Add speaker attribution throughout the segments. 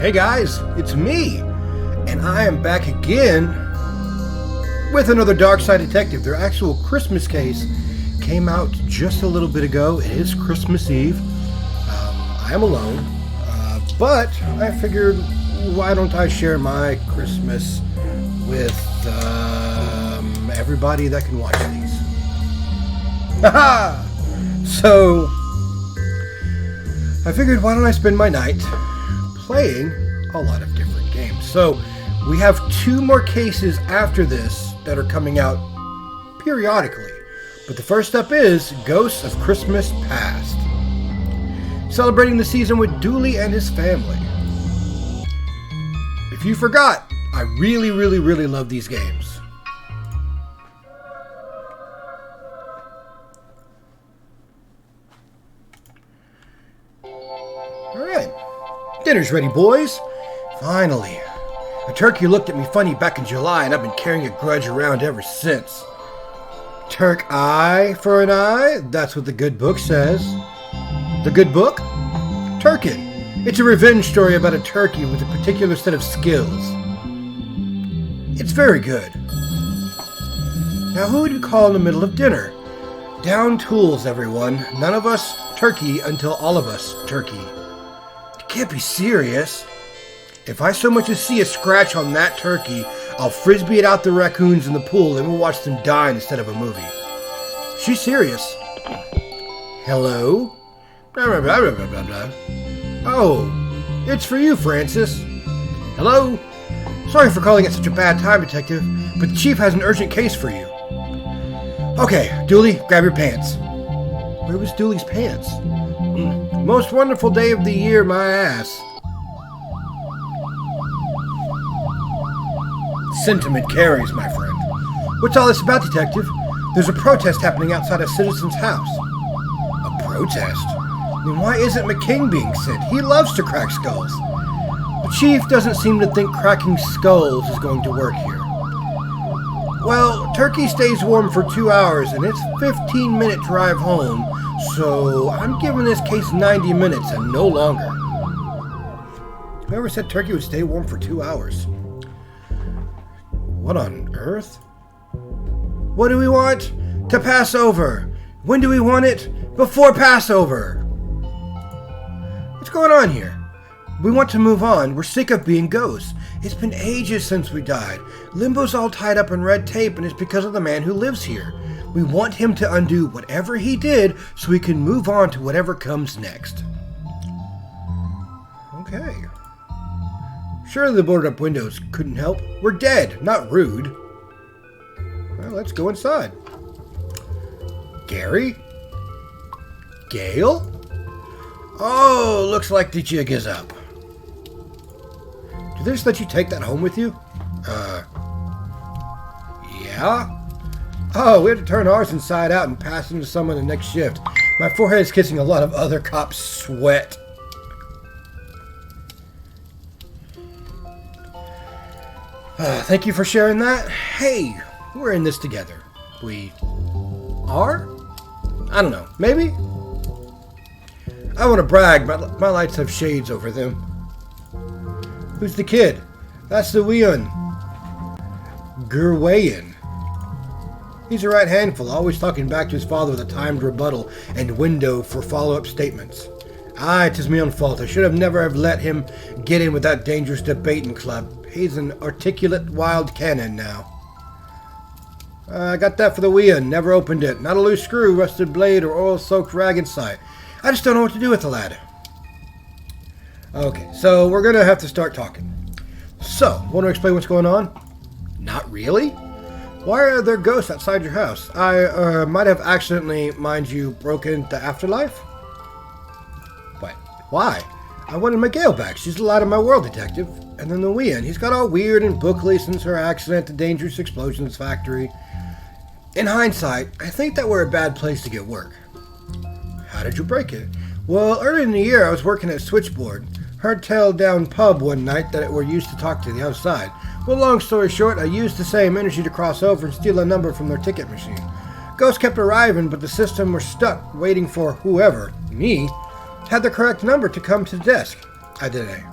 Speaker 1: Hey guys, it's me, and I am back again with another Darkside Detective. Their actual Christmas case came out just a little bit ago. It is Christmas Eve. I am alone, but I figured, why don't I share my Christmas with everybody that can watch these? Haha! So, I figured, why don't I spend my night playing a lot of different games. So we have two more cases after this that are coming out periodically. But the first up is Ghosts of Christmas Past. Celebrating the season with Dooley and his family. If you forgot, I really love these games. Alright. Dinner's ready, boys. Finally. A turkey looked at me funny back in July, and I've been carrying a grudge around ever since. Turk eye for an eye? That's what the good book says. The good book? Turkin. It's a revenge story about a turkey with a particular set of skills. It's very good. Now who would you call in the middle of dinner? Down tools, everyone. None of us turkey until all of us turkey. Can't be serious. If I so much as see a scratch on that turkey, I'll frisbee it out the raccoons in the pool and we'll watch them die instead of a movie. She's serious. Hello? Blah, blah, blah, blah, blah, blah. Oh, it's for you, Francis. Hello? Sorry for calling at such a bad time, Detective, but the Chief has an urgent case for you. Okay, Dooley, grab your pants. Where was Dooley's pants? Most wonderful day of the year, my ass. Sentiment carries, my friend. What's all this about, Detective? There's a protest happening outside a citizen's house. A protest? Then why isn't McKing being sent? He loves to crack skulls. The Chief doesn't seem to think cracking skulls is going to work here. Well, turkey stays warm for 2 hours, and it's a 15-minute drive home, so I'm giving this case 90 minutes and no longer. Whoever said turkey would stay warm for 2 hours? What on earth? What do we want? To pass over. When do we want it? Before Passover. What's going on here? We want to move on. We're sick of being ghosts. It's been ages since we died. Limbo's all tied up in red tape, and it's because of the man who lives here. We want him to undo whatever he did so we can move on to whatever comes next. Okay. Surely the boarded up windows couldn't help. We're dead, not rude. Well, let's go inside. Gary? Gail? Oh, looks like the jig is up. Do they just let you take that home with you? Yeah? Oh, we had to turn ours inside out and pass them to someone the next shift. My forehead is kissing a lot of other cops' sweat. Thank you for sharing that. Hey, we're in this together. We are? I don't know. Maybe? I want to brag, but my lights have shades over them. Who's the kid? That's the Weon. Gerwayan. He's a right handful, always talking back to his father with a timed rebuttal and window for follow-up statements. Aye, 'tis my own fault. I should have never have let him get in with that dangerous debating club. He's an articulate wild cannon now. I got that for the Weon. Never opened it. Not a loose screw, rusted blade, or oil-soaked rag in sight. I just don't know what to do with the lad. Okay, so we're going to have to start talking. So, want to explain what's going on? Not really? Why are there ghosts outside your house? I might have accidentally, mind you, broken the afterlife? What? Why? I wanted my Gale back. She's the light of my world, Detective. And then the Weon. He's got all weird and bookly since her accident at the dangerous explosions factory. In hindsight, I think that we're a bad place to get work. How did you break it? Well, earlier in the year, I was working at Switchboard. Heard tell down pub one night that we're used to talk to the outside. Well, long story short, I used the same energy to cross over and steal a number from their ticket machine. Ghosts kept arriving, but the system was stuck, waiting for whoever, me, had the correct number to come to the desk. I did.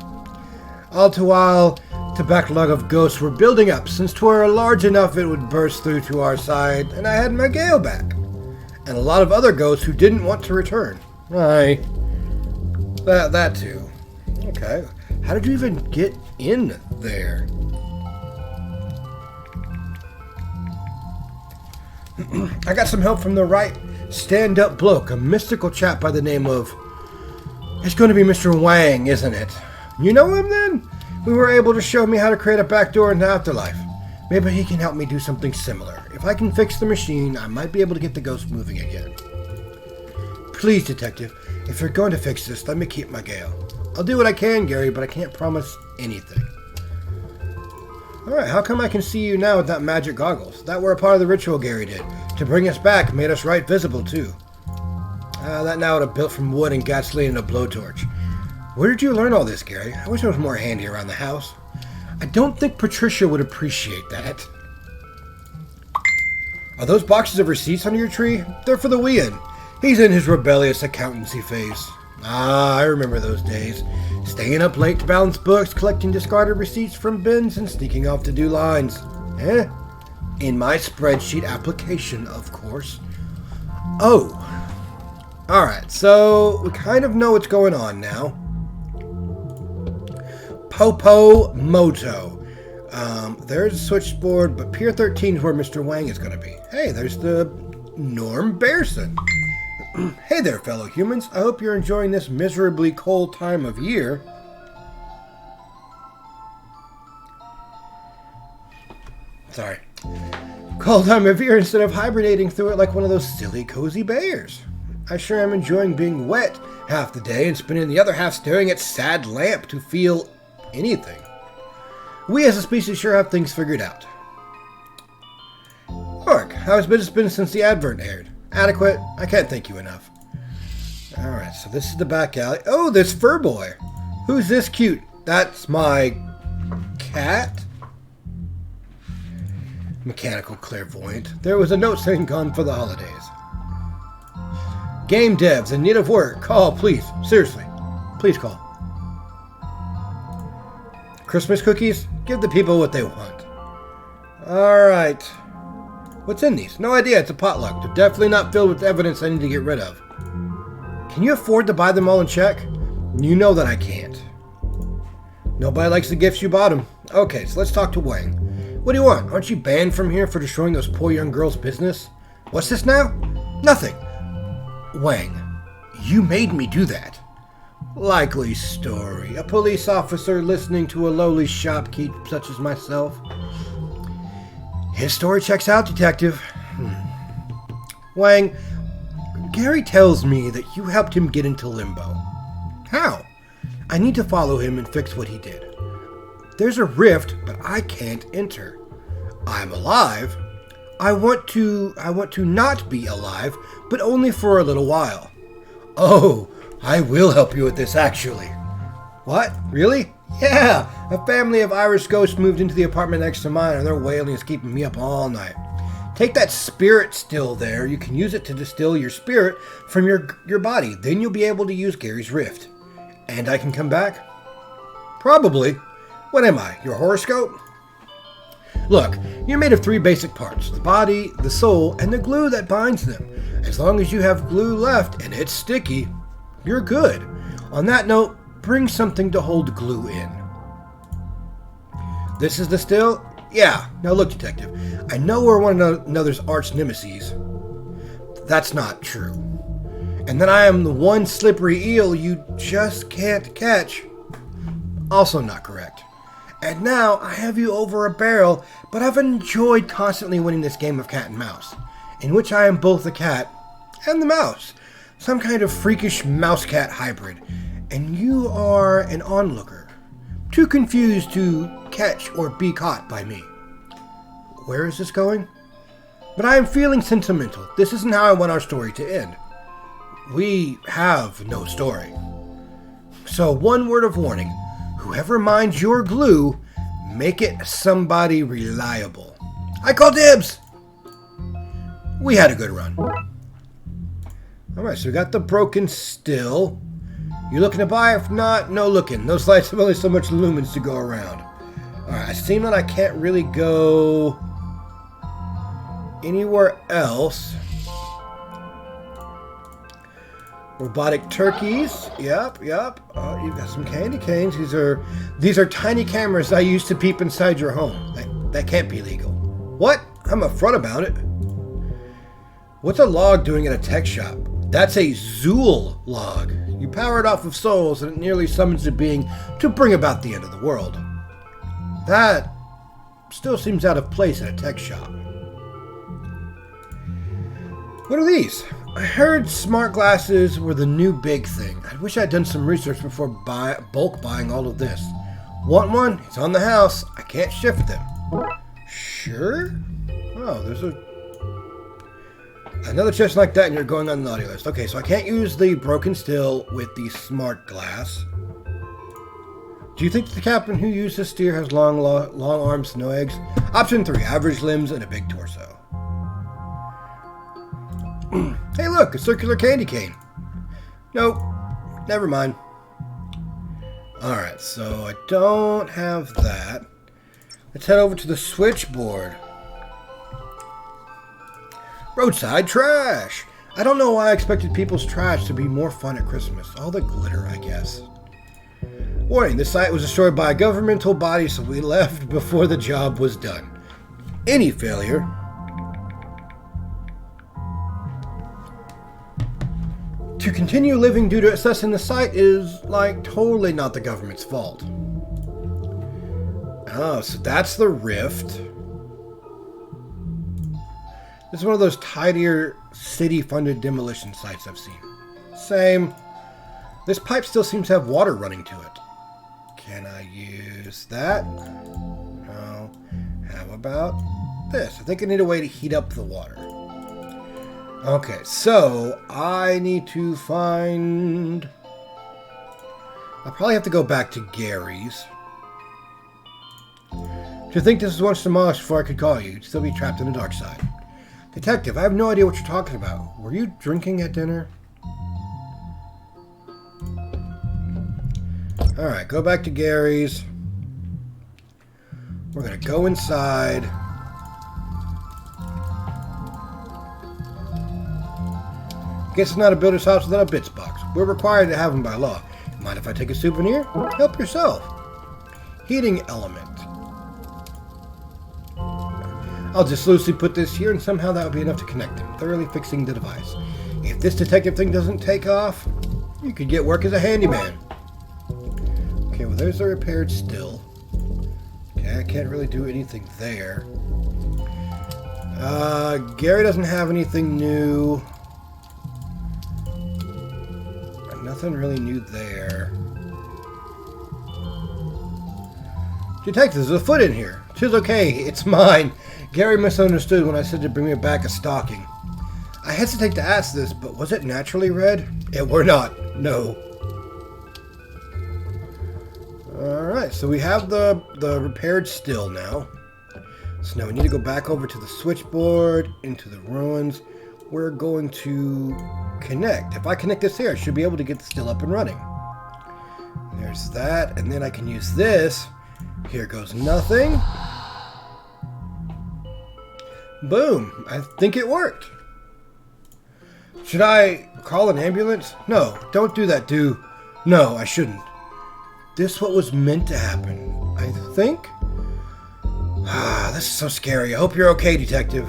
Speaker 1: All the while, the backlog of ghosts were building up, since 'twere large enough it would burst through to our side, and I had my Gale back. And a lot of other ghosts who didn't want to return. Aye. That too. Okay. How did you even get in there? I got some help from the right stand-up bloke, a mystical chap by the name of... It's going to be Mr. Wang, isn't it? You know him then? We were able to show me how to create a backdoor into Afterlife. Maybe he can help me do something similar. If I can fix the machine, I might be able to get the ghost moving again. Please, Detective, if you're going to fix this, let me keep my Gale. I'll do what I can, Gary, but I can't promise anything. Alright, how come I can see you now without magic goggles? That were a part of the ritual Gary did. To bring us back, made us right visible, too. That now would have built from wood and gasoline and a blowtorch. Where did you learn all this, Gary? I wish it was more handy around the house. I don't think Patricia would appreciate that. Are those boxes of receipts under your tree? They're for the Wien. He's in his rebellious accountancy phase. Ah, I remember those days. Staying up late to balance books, collecting discarded receipts from bins, and sneaking off to do lines. In my spreadsheet application, of course. Oh. Alright, so we kind of know what's going on now. Popo Moto. There's a switchboard, but Pier 13 is where Mr. Wang is going to be. Hey, there's the Norm Bearson. Hey there, fellow humans. I hope you're enjoying this miserably cold time of year. Sorry. Cold time of year instead of hibernating through it like one of those silly cozy bears. I sure am enjoying being wet half the day and spending the other half staring at sad lamp to feel anything. We as a species sure have things figured out. Mark, how has business been since the advert aired? Adequate? I can't thank you enough. Alright, so this is the back alley. Oh, there's Fur Boy. Who's this cute? That's my cat? Mechanical clairvoyant. There was a note saying gone for the holidays. Game devs in need of work. Call, please. Seriously. Please call. Christmas cookies? Give the people what they want. Alright. What's in these? No idea. It's a potluck. They're definitely not filled with evidence I need to get rid of. Can you afford to buy them all in check? You know that I can't. Nobody likes the gifts you bought them. Okay, so let's talk to Wang. What do you want? Aren't you banned from here for destroying those poor young girls' business? What's this now? Nothing. Wang, you made me do that. Likely story. A police officer listening to a lowly shopkeep such as myself. His story checks out, Detective. Wang, Gary tells me that you helped him get into limbo. How? I need to follow him and fix what he did. There's a rift, but I can't enter. I'm alive. I want to not be alive, but only for a little while. Oh, I will help you with this, actually. What? Really? Yeah, a family of Irish ghosts moved into the apartment next to mine, and their wailing is keeping me up all night. Take that spirit still there. You can use it to distill your spirit from your body. Then you'll be able to use Gary's rift. And I can come back? Probably. What am I, your horoscope? Look, you're made of 3 basic parts. The body, the soul, and the glue that binds them. As long as you have glue left and it's sticky, you're good. On that note, bring something to hold glue in. This is the still? Yeah. Now look, Detective. I know we're one another's arch nemesis. That's not true. And then I am the one slippery eel you just can't catch. Also not correct. And now I have you over a barrel, but I've enjoyed constantly winning this game of cat and mouse, in which I am both the cat and the mouse. Some kind of freakish mouse-cat hybrid. And you are an onlooker, too confused to catch or be caught by me. Where is this going? But I am feeling sentimental. This isn't how I want our story to end. We have no story. So one word of warning. Whoever minds your glue, make it somebody reliable. I call dibs! We had a good run. Alright, so we got the broken still. You looking to buy? If not, no looking. Those lights have only so much lumens to go around. Alright, I seem that I can't really go anywhere else. Robotic turkeys. Yep. Oh, you've got some candy canes. These are tiny cameras I use to peep inside your home. That can't be legal. What? I'm upfront about it. What's a log doing at a tech shop? That's a Zool log. You power it off of souls and it nearly summons a being to bring about the end of the world. That still seems out of place at a tech shop. What are these? I heard smart glasses were the new big thing. I wish I'd done some research before bulk buying all of this. Want one? It's on the house. I can't shift them. Sure? Oh, there's another chest like that and you're going on the naughty list. Okay, so I can't use the broken still with the smart glass. Do you think the captain who used this steer has long arms, no eggs? Option 3, average limbs and a big torso. Hey look, a circular candy cane. Nope, never mind. Alright, so I don't have that. Let's head over to the switchboard. Roadside trash. I don't know why I expected people's trash to be more fun at Christmas. All the glitter, I guess. Warning, this site was destroyed by a governmental body, so we left before the job was done. Any failure to continue living due to assessing the site is, like, totally not the government's fault. Oh, so that's the rift. This is one of those tidier city-funded demolition sites I've seen. Same. This pipe still seems to have water running to it. Can I use that? No. How about this? I think I need a way to heat up the water. Okay, so I need to find... I'll probably have to go back to Gary's. To think this was once demolished before I could call you, you'd still be trapped in the dark side. Detective, I have no idea what you're talking about. Were you drinking at dinner? Alright, go back to Gary's. We're going to go inside. Guess it's not a builder's house without a bits box. We're required to have them by law. Mind if I take a souvenir? Help yourself. Heating element. I'll just loosely put this here and somehow that would be enough to connect them, thoroughly fixing the device. If this detective thing doesn't take off, you could get work as a handyman. Okay, well there's the repaired still. Okay, I can't really do anything there. Gary doesn't have anything new. Nothing really new there. Detective, there's a foot in here. 'Tis okay, it's mine. Gary misunderstood when I said to bring me back a stocking. I hesitate to ask this, but was it naturally red? It were not, no. Alright, so we have the repaired still now. So now we need to go back over to the switchboard, into the ruins. We're going to connect. If I connect this here, I should be able to get the still up and running. There's that, and then I can use this. Here goes nothing. Boom. I think it worked. Should I call an ambulance? No, don't do that, No, I shouldn't. This is what was meant to happen, I think. This is so scary. I hope you're okay, detective.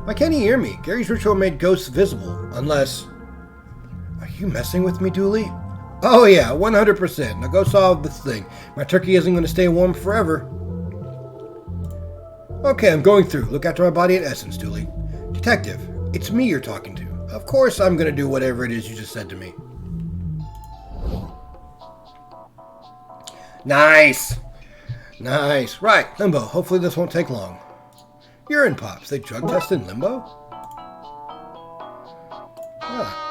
Speaker 1: Why can't he hear me? Gary's ritual made ghosts visible, unless... Are you messing with me, Dooley? Oh yeah, 100%. Now go solve this thing. My turkey isn't going to stay warm forever. Okay, I'm going through. Look after my body in essence, Dooley. Detective, it's me you're talking to. Of course I'm going to do whatever it is you just said to me. Nice! Nice. Right, Limbo. Hopefully this won't take long. Urine pops. They drug tested in Limbo?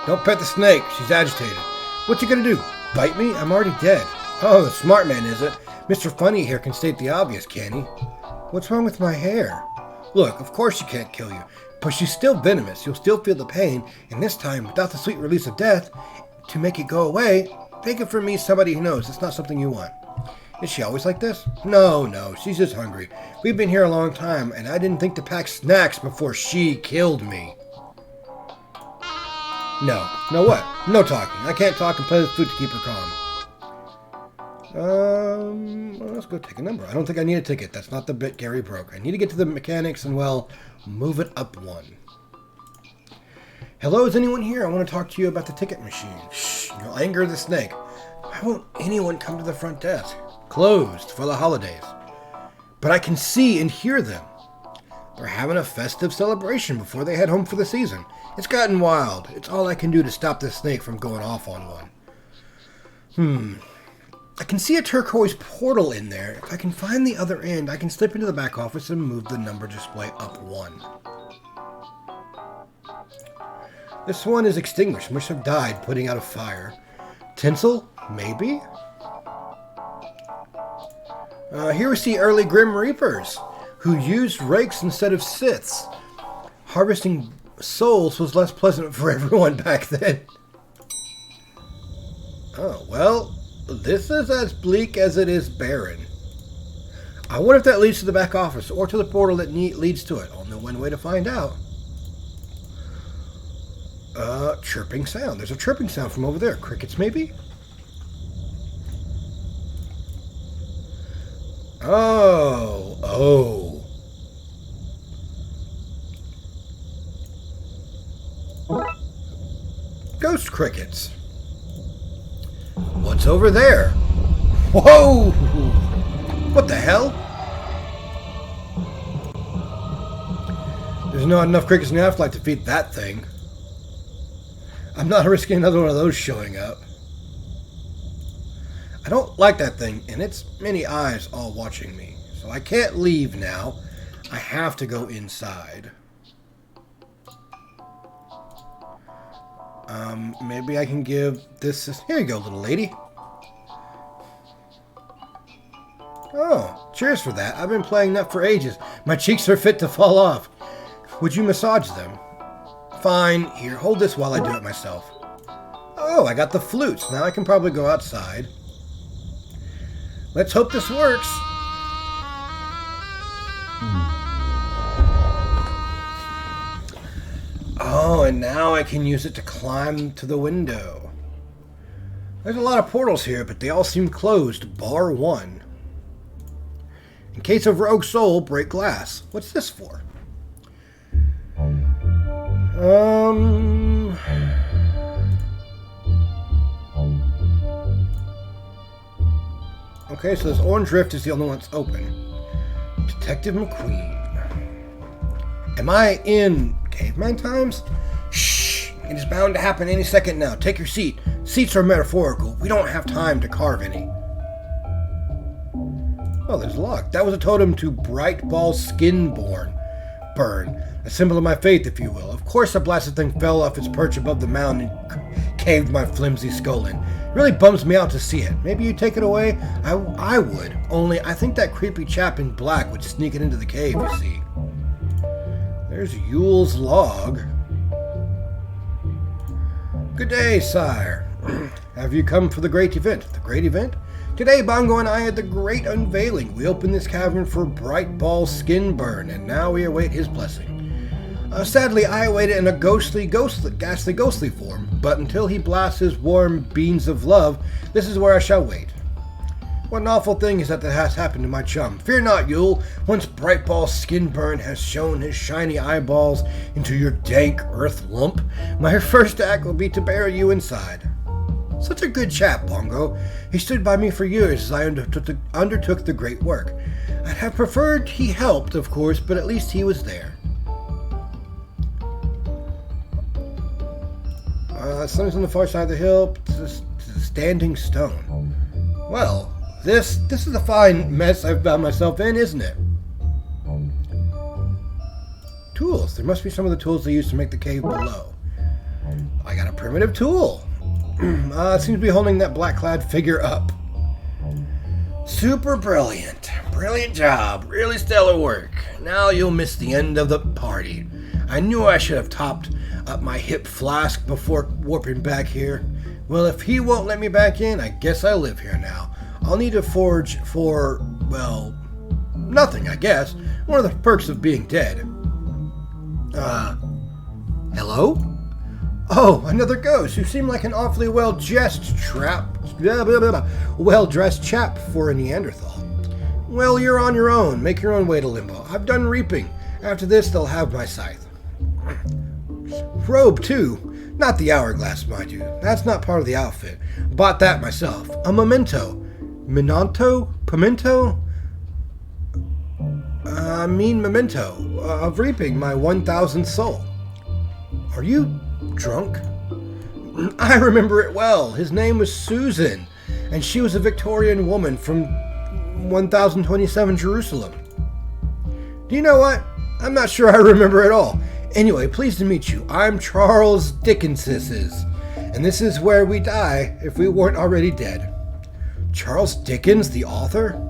Speaker 1: Don't pet the snake. She's agitated. What you gonna do? Bite me? I'm already dead. Oh, the smart man, is it? Mr. Funny here can state the obvious, can he? What's wrong with my hair? Look, of course she can't kill you, but she's still venomous. You'll still feel the pain, and this time, without the sweet release of death, to make it go away, Take it from me, somebody who knows it's not something you want. Is she always like this? No, she's just hungry. We've been here a long time, and I didn't think to pack snacks before she killed me. No what? No talking. I can't talk and play with food to keep her calm. Well, let's go take a number. I don't think I need a ticket. That's not the bit Gary broke. I need to get to the mechanics and, well, move it up one. Hello, is anyone here? I want to talk to you about the ticket machine. Shh, you'll anger the snake. Why won't anyone come to the front desk? Closed for the holidays. But I can see and hear them. They're having a festive celebration before they head home for the season. It's gotten wild. It's all I can do to stop this snake from going off on one. I can see a turquoise portal in there. If I can find the other end, I can slip into the back office and move the number display up one. This one is extinguished. Must have died putting out a fire. Tinsel? Maybe? Here we see early Grim Reapers, who used rakes instead of scythes. Harvesting souls was less pleasant for everyone back then. Oh, well, this is as bleak as it is barren. I wonder if that leads to the back office or to the portal that leads to it. I'll know one way to find out. Chirping sound. There's a chirping sound from over there. Crickets, maybe? Oh. Ghost crickets. What's over there? Whoa! What the hell? There's not enough crickets in the afterlife to feed that thing. I'm not risking another one of those showing up. I don't like that thing, and its many eyes all watching me. So I can't leave now. I have to go inside. Maybe I can give this... Here you go, little lady. Oh, cheers for that. I've been playing that for ages. My cheeks are fit to fall off. Would you massage them? Fine. Here, hold this while I do it myself. Oh, I got the flutes. Now I can probably go outside. Let's hope this works. Oh, and now I can use it to climb to the window. There's a lot of portals here, but they all seem closed, bar one. In case of rogue soul, break glass. What's this for? Okay, so this orange rift is the only one that's open. Detective McQueen. Am I in caveman times? Shh! It is bound to happen any second now. Take your seat. Seats are metaphorical. We don't have time to carve any. Oh, there's a lock. That was a totem to Bright Ball Skin Burn. A symbol of my faith, if you will. Of course the blasted thing fell off its perch above the mound and caved my flimsy skull in. It really bums me out to see it. Maybe you'd take it away? I would. Only I think that creepy chap in black would sneak it into the cave, you see. There's Yule's log. Good day, sire. Have you come for the great event? The great event? Today, Bongo and I had the great unveiling. We opened this cavern for Bright Ball Skin Burn, and now we await his blessing. Sadly, I await it in a ghastly form, but until he blasts his warm beams of love, this is where I shall wait. What an awful thing is that has happened to my chum. Fear not, Yule. Once Bright Ball Skin Burn has shown his shiny eyeballs into your dank earth lump, my first act will be to bury you inside. Such a good chap, Bongo. He stood by me for years as I undertook the great work. I'd have preferred he helped, of course, but at least he was there. Something's on the far side of the hill. It's a standing stone. Well, this is a fine mess I've found myself in, isn't it? Tools. There must be some of the tools they used to make the cave below. I got a primitive tool. Seems to be holding that black-clad figure up. Super brilliant. Brilliant job. Really stellar work. Now you'll miss the end of the party. I knew I should have topped up my hip flask before warping back here. Well, if he won't let me back in, I guess I live here now. I'll need to forge for, well, nothing, I guess. One of the perks of being dead. Hello? Oh, another ghost. You seem like an awfully well-dressed chap for a Neanderthal. Well, you're on your own. Make your own way to Limbo. I've done reaping. After this, they'll have my scythe. Robe, too. Not the hourglass, mind you. That's not part of the outfit. Bought that myself. A memento. Pimento? Memento of reaping my 1,000th soul. Are you drunk? I remember it well. His name was Susan, and she was a Victorian woman from 1027 Jerusalem. Do you know what? I'm not sure I remember at all. Anyway, pleased to meet you. I'm Charles Dickensis, and this is where we die if we weren't already dead. Charles Dickens, the author?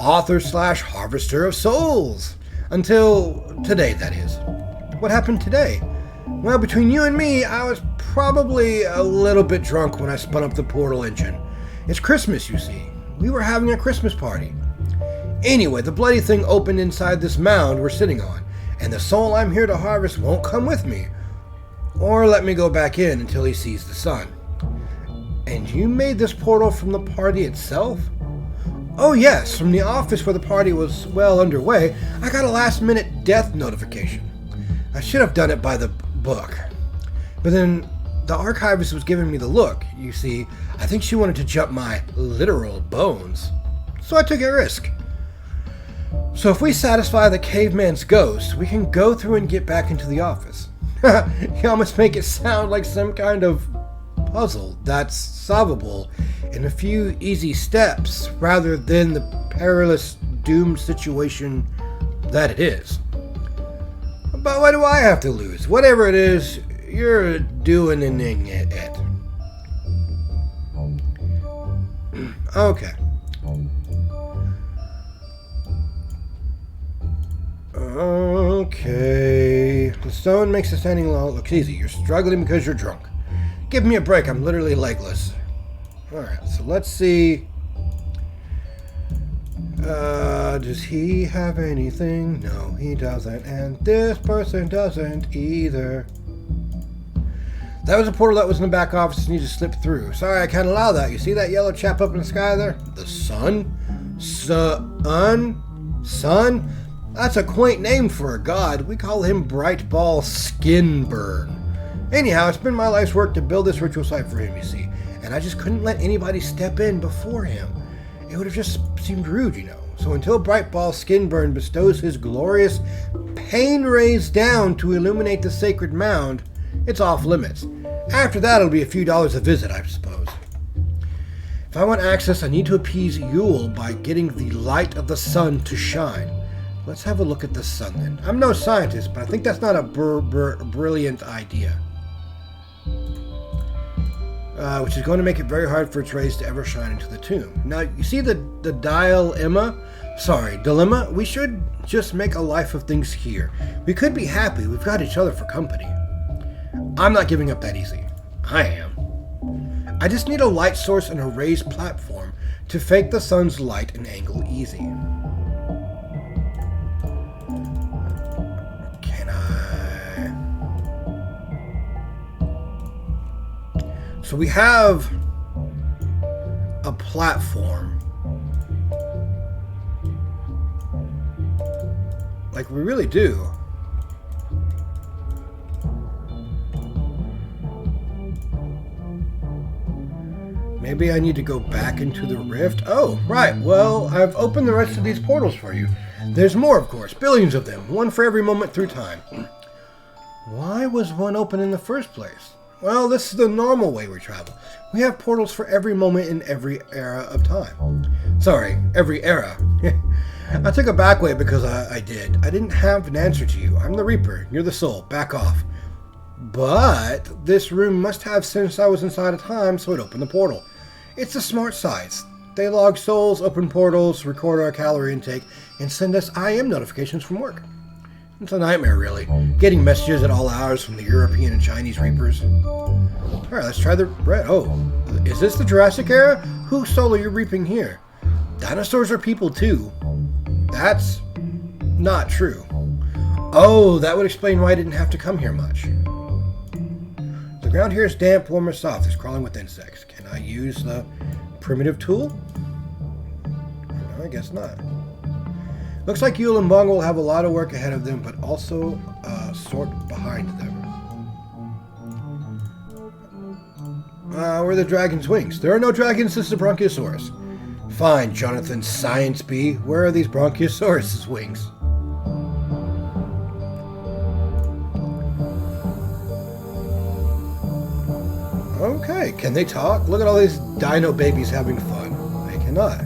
Speaker 1: Author/harvester of souls. Until today, that is. What happened today? Well, between you and me, I was probably a little bit drunk when I spun up the portal engine. It's Christmas, you see. We were having a Christmas party. Anyway, the bloody thing opened inside this mound we're sitting on, and the soul I'm here to harvest won't come with me, or let me go back in until he sees the sun. And you made this portal from the party itself? Oh yes, from the office where the party was well underway, I got a last-minute death notification. I should have done it by the book. But then the archivist was giving me the look. You see, I think she wanted to jump my literal bones. So I took a risk. So if we satisfy the caveman's ghost, we can go through and get back into the office. You almost make it sound like some kind of puzzle that's solvable in a few easy steps rather than the perilous doomed situation that it is. But what do I have to lose? Whatever it is, you're doing it. Okay. Okay. The stone makes the standing look easy. You're struggling because you're drunk. Give me a break. I'm literally legless. Alright, so let's see. Does he have anything? No, he doesn't. And this person doesn't either. That was a portal that was in the back office and you just slipped through. Sorry, I can't allow that. You see that yellow chap up in the sky there? The sun? Sun? That's a quaint name for a god. We call him Bright Ball Skinburn. Anyhow, it's been my life's work to build this ritual site for him, you see. And I just couldn't let anybody step in before him. It would have just seemed rude, you know. So until Bright Ball Skinburn bestows his glorious pain rays down to illuminate the sacred mound, it's off limits. After that, it'll be a few dollars a visit, I suppose. If I want access, I need to appease Yule by getting the light of the sun to shine. Let's have a look at the sun then. I'm no scientist, but I think that's not a brilliant idea. Which is going to make it very hard for its rays to ever shine into the tomb. Now, you see the dilemma? We should just make a life of things here. We could be happy. We've got each other for company. I'm not giving up that easy. I am. I just need a light source and a raised platform to fake the sun's light and angle easy. Can I? So we have a platform. Like we really do. Maybe I need to go back into the rift? Oh, right. Well, I've opened the rest of these portals for you. There's more, of course. Billions of them. One for every moment through time. Why was one open in the first place? Well, this is the normal way we travel. We have portals for every moment in every era of time. Sorry, every era. I took a back way because I did. I didn't have an answer to you. I'm the Reaper. You're the Soul. Back off. But this room must have since I was inside of time, so it opened the portal. It's the smart sites. They log souls, open portals, record our calorie intake, and send us IM notifications from work. It's a nightmare, really. Getting messages at all hours from the European and Chinese Reapers. Alright, let's try the bread. Oh, is this the Jurassic era? Whose soul are you reaping here? Dinosaurs are people too. That's not true. Oh, that would explain why I didn't have to come here much. The ground here is damp, warm, or soft. It's crawling with insects. Can I use the primitive tool? No, I guess not. Looks like Yule and Bongo will have a lot of work ahead of them, but also sort behind them. Where are the dragon's wings? There are no dragons, this is a Bronchiosaurus. Fine, Jonathan Science Bee. Where are these Bronchiosaurus' wings? Okay, can they talk? Look at all these dino babies having fun. They cannot.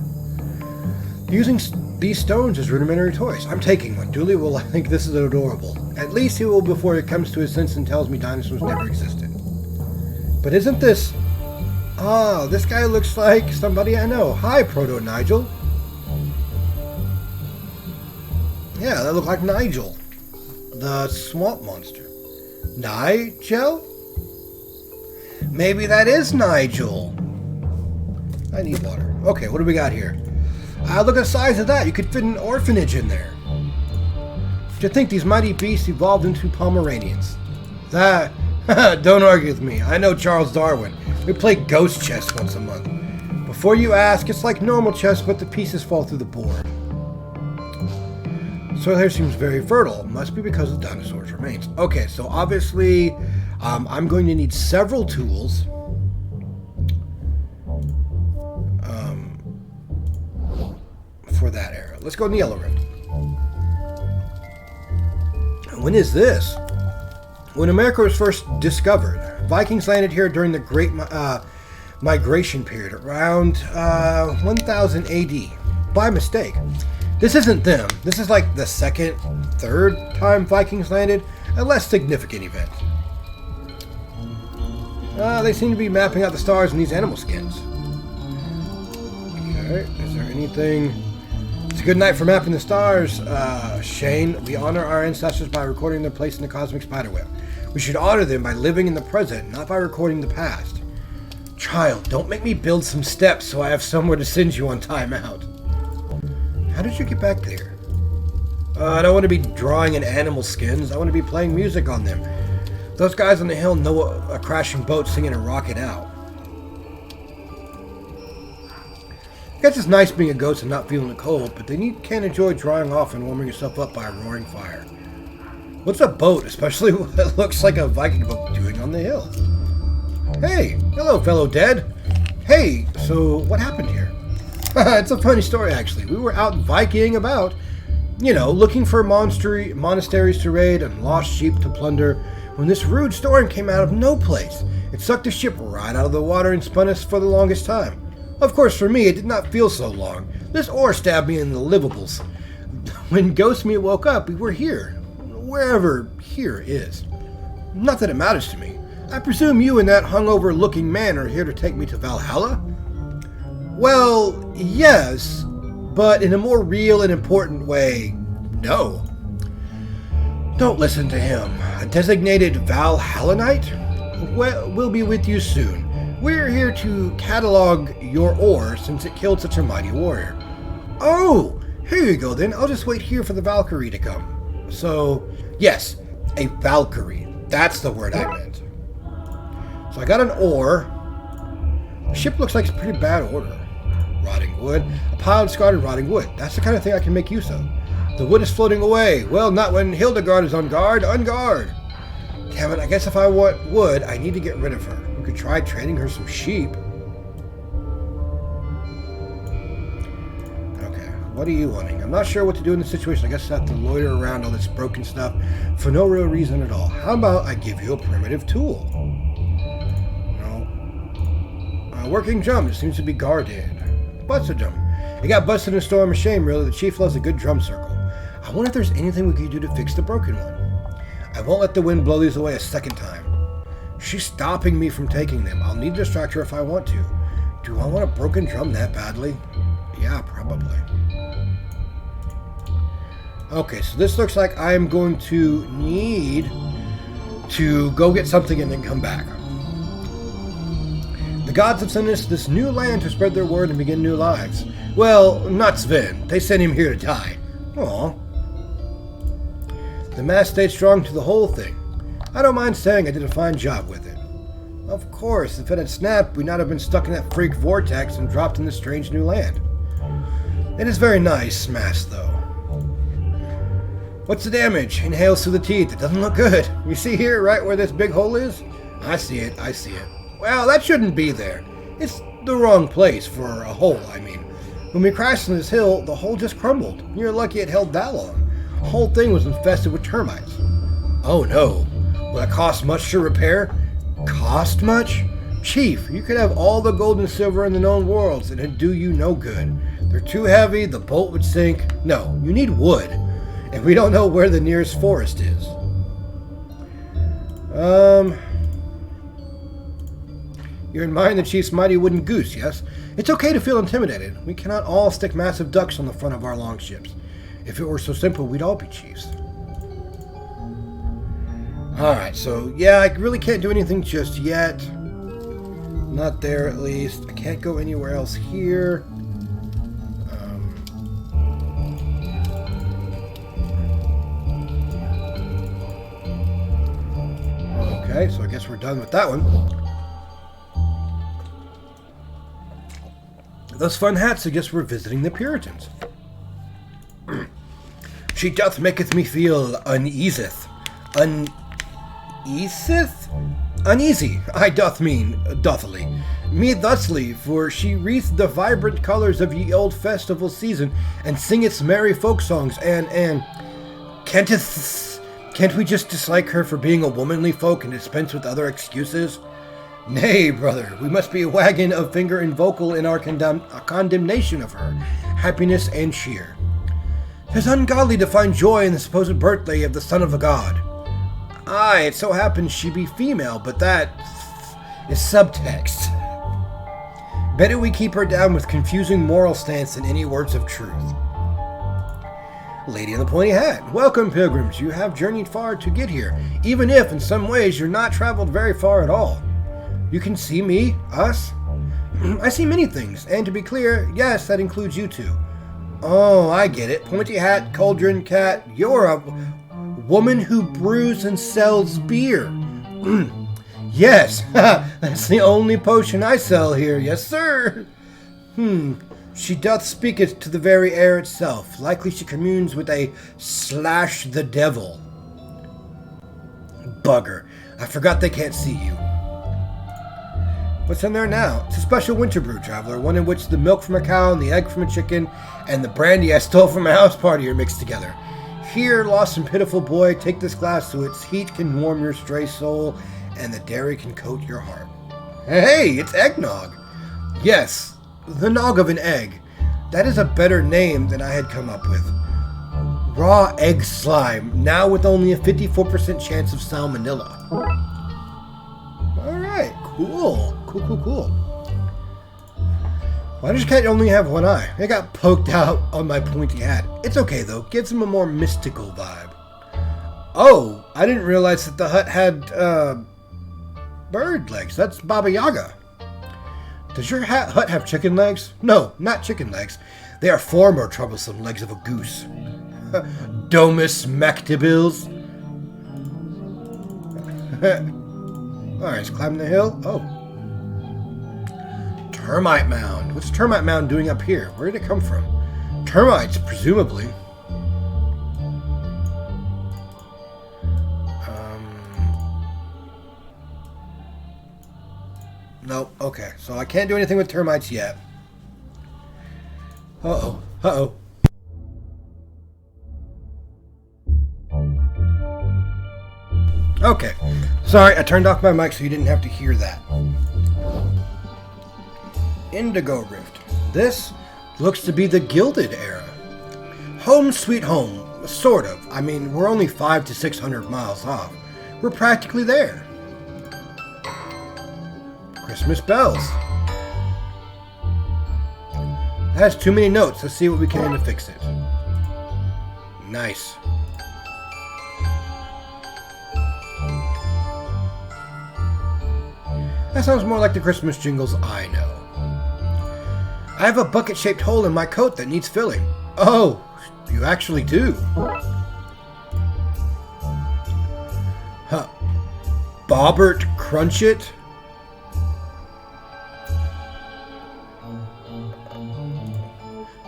Speaker 1: Using these stones as rudimentary toys. I'm taking one. Dooley will think this is adorable. At least he will before he comes to his sense and tells me dinosaurs never existed. But isn't this... Ah, this guy looks like somebody I know. Hi, Proto-Nigel. Yeah, that looked like Nigel. The swamp monster. Nigel? Maybe that is Nigel. I need water. Okay, what do we got here? Look at the size of that. You could fit an orphanage in there. To think these mighty beasts evolved into Pomeranians. That... Don't argue with me. I know Charles Darwin. We play ghost chess once a month. Before you ask, it's like normal chess, but the pieces fall through the board. Soil here seems very fertile. Must be because of dinosaurs' remains. Okay, so obviously, I'm going to need several tools. For that era. Let's go in the Yellow Rift. When is this? When America was first discovered, Vikings landed here during the Great Migration period, around 1000 AD. By mistake. This isn't them. This is like the second, third time Vikings landed. A less significant event. They seem to be mapping out the stars in these animal skins. Okay, is there anything... It's a good night for mapping the stars, Shane. We honor our ancestors by recording their place in the cosmic spiderweb. We should honor them by living in the present, not by recording the past. Child, don't make me build some steps so I have somewhere to send you on timeout. How did you get back there? I don't want to be drawing in animal skins. I want to be playing music on them. Those guys on the hill know a crashing boat singing a rocket out. I guess it's nice being a ghost and not feeling the cold, but then you can't enjoy drying off and warming yourself up by a roaring fire. What's a boat, especially what it looks like a Viking boat, doing on the hill? Hey, hello fellow dead. Hey, so what happened here? It's a funny story actually. We were out Vikinging about, you know, looking for monasteries to raid and lost sheep to plunder, when this rude storm came out of no place. It sucked the ship right out of the water and spun us for the longest time. Of course, for me, it did not feel so long. This oar stabbed me in the livables. When Ghost Me woke up, we were here. Wherever here is. Not that it matters to me. I presume you and that hungover-looking man are here to take me to Valhalla? Well, yes, but in a more real and important way, no. Don't listen to him. A designated Valhallanite? Well, we'll be with you soon. We're here to catalog your ore since it killed such a mighty warrior. Oh, here you go then. I'll just wait here for the Valkyrie to come. So, yes, a Valkyrie. That's the word I meant. So I got an ore. The ship looks like it's pretty bad order. Rotting wood. A pile of discarded rotting wood. That's the kind of thing I can make use of. The wood is floating away. Well, not when Hildegard is on guard. On guard. Damn it, I guess if I want wood, I need to get rid of her. We could try trading her some sheep. What are you wanting? I'm not sure what to do in this situation. I guess I have to loiter around all this broken stuff for no real reason at all. How about I give you a primitive tool? No. Working drum. It seems to be guarded. Busted drum. It got busted in a storm of shame, really. The chief loves a good drum circle. I wonder if there's anything we could do to fix the broken one. I won't let the wind blow these away a second time. She's stopping me from taking them. I'll need to distract her if I want to. Do I want a broken drum that badly? Yeah, probably. Okay, so this looks like I am going to need to go get something and then come back. The gods have sent us this new land to spread their word and begin new lives. Well, not Sven. They sent him here to die. Aw. The mass stayed strong to the whole thing. I don't mind saying I did a fine job with it. Of course, if it had snapped, we'd not have been stuck in that freak vortex and dropped in this strange new land. It is very nice, mass, though. What's the damage? Inhales through the teeth. It doesn't look good. You see here, right where this big hole is? I see it. I see it. Well, that shouldn't be there. It's the wrong place for a hole, I mean. When we crashed on this hill, the hole just crumbled. You're lucky it held that long. The whole thing was infested with termites. Oh no. Will it cost much to repair? Cost much? Chief, you could have all the gold and silver in the known worlds and it'd do you no good. They're too heavy, the bolt would sink. No, you need wood. And we don't know where the nearest forest is. You're admiring the chief's mighty wooden goose, yes? It's okay to feel intimidated. We cannot all stick massive ducks on the front of our longships. If it were so simple, we'd all be chiefs. Alright, so yeah, I really can't do anything just yet. Not there, at least. I can't go anywhere else here. Okay, so I guess we're done with that one. Those fun hats suggest we're visiting the Puritans. She doth maketh me feel uneaseth. Uneaseth? Uneasy, I doth mean, dothly. Me thusly, for she wreathed the vibrant colours of ye old festival season, and singeth merry folk songs, and can't we just dislike her for being a womanly folk and dispense with other excuses? Nay, brother, we must be a wagon of finger and vocal in our condemnation of her, happiness and cheer. 'Tis ungodly to find joy in the supposed birthday of the son of a god. Aye, it so happens she be female, but that is subtext. Better we keep her down with confusing moral stance than any words of truth. Lady in the pointy hat. Welcome, pilgrims. You have journeyed far to get here, even if in some ways you're not traveled very far at all. You can see me, us. I see many things, and to be clear, yes, that includes you two. Oh, I get it. Pointy hat, cauldron cat. You're a woman who brews and sells beer. Yes, that's the only potion I sell here. Yes, sir. She doth speak it to the very air itself. Likely she communes with a slash the devil. Bugger. I forgot they can't see you. What's in there now? It's a special winter brew, traveler, one in which the milk from a cow and the egg from a chicken and the brandy I stole from a house party are mixed together. Here, lost and pitiful boy, take this glass so its heat can warm your stray soul and the dairy can coat your heart. Hey, it's eggnog. Yes, the nog of an egg. That is a better name than I had come up with. Raw egg slime, now with only a 54% chance of salmonella. Alright, cool. Cool. Why does cat only have one eye? It got poked out on my pointy hat. It's okay though, gives him a more mystical vibe. Oh, I didn't realize that the hut had, bird legs. That's Baba Yaga. Does your hut have chicken legs? No, not chicken legs. They are far more troublesome legs of a goose. Domus Mactibils. Alright, let's climb the hill. Oh. Termite mound. What's termite mound doing up here? Where did it come from? Termites, presumably. Nope. Okay, so I can't do anything with termites yet. Uh-oh. Okay. Sorry, I turned off my mic so you didn't have to hear that. Indigo Rift. This looks to be the Gilded Era. Home sweet home. Sort of. I mean, we're only 500 to 600 miles off. We're practically there. Christmas bells. That has too many notes. Let's see what we can to fix it. Nice. That sounds more like the Christmas jingles I know. I have a bucket-shaped hole in my coat that needs filling. Oh, you actually do. Huh. Bobbert Crunchit?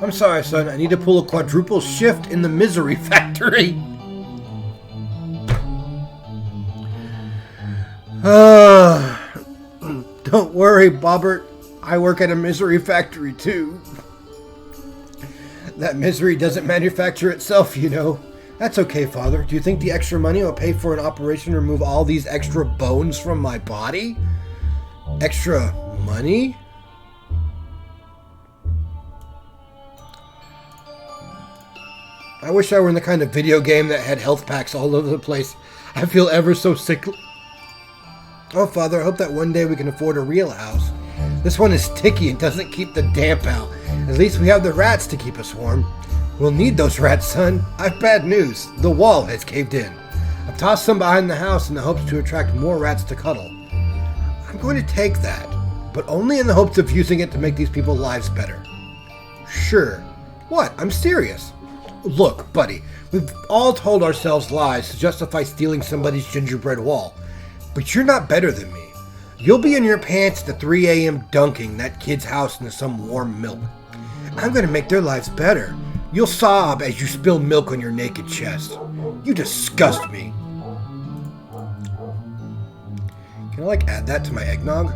Speaker 1: I'm sorry, son. I need to pull a quadruple shift in the misery factory. Don't worry, Bobbert. I work at a misery factory, too. That misery doesn't manufacture itself, you know. That's okay, Father. Do you think the extra money will pay for an operation to remove all these extra bones from my body? Extra money? I wish I were in the kind of video game that had health packs all over the place. I feel ever so sickly. Oh, Father, I hope that one day we can afford a real house. This one is sticky and doesn't keep the damp out. At least we have the rats to keep us warm. We'll need those rats, son. I've bad news. The wall has caved in. I've tossed some behind the house in the hopes to attract more rats to cuddle. I'm going to take that, but only in the hopes of using it to make these people's lives better. Sure. What? I'm serious. Look, buddy, we've all told ourselves lies to justify stealing somebody's gingerbread wall. But you're not better than me. You'll be in your pants at 3 a.m. dunking that kid's house into some warm milk. I'm going to make their lives better. You'll sob as you spill milk on your naked chest. You disgust me. Can I, add that to my eggnog?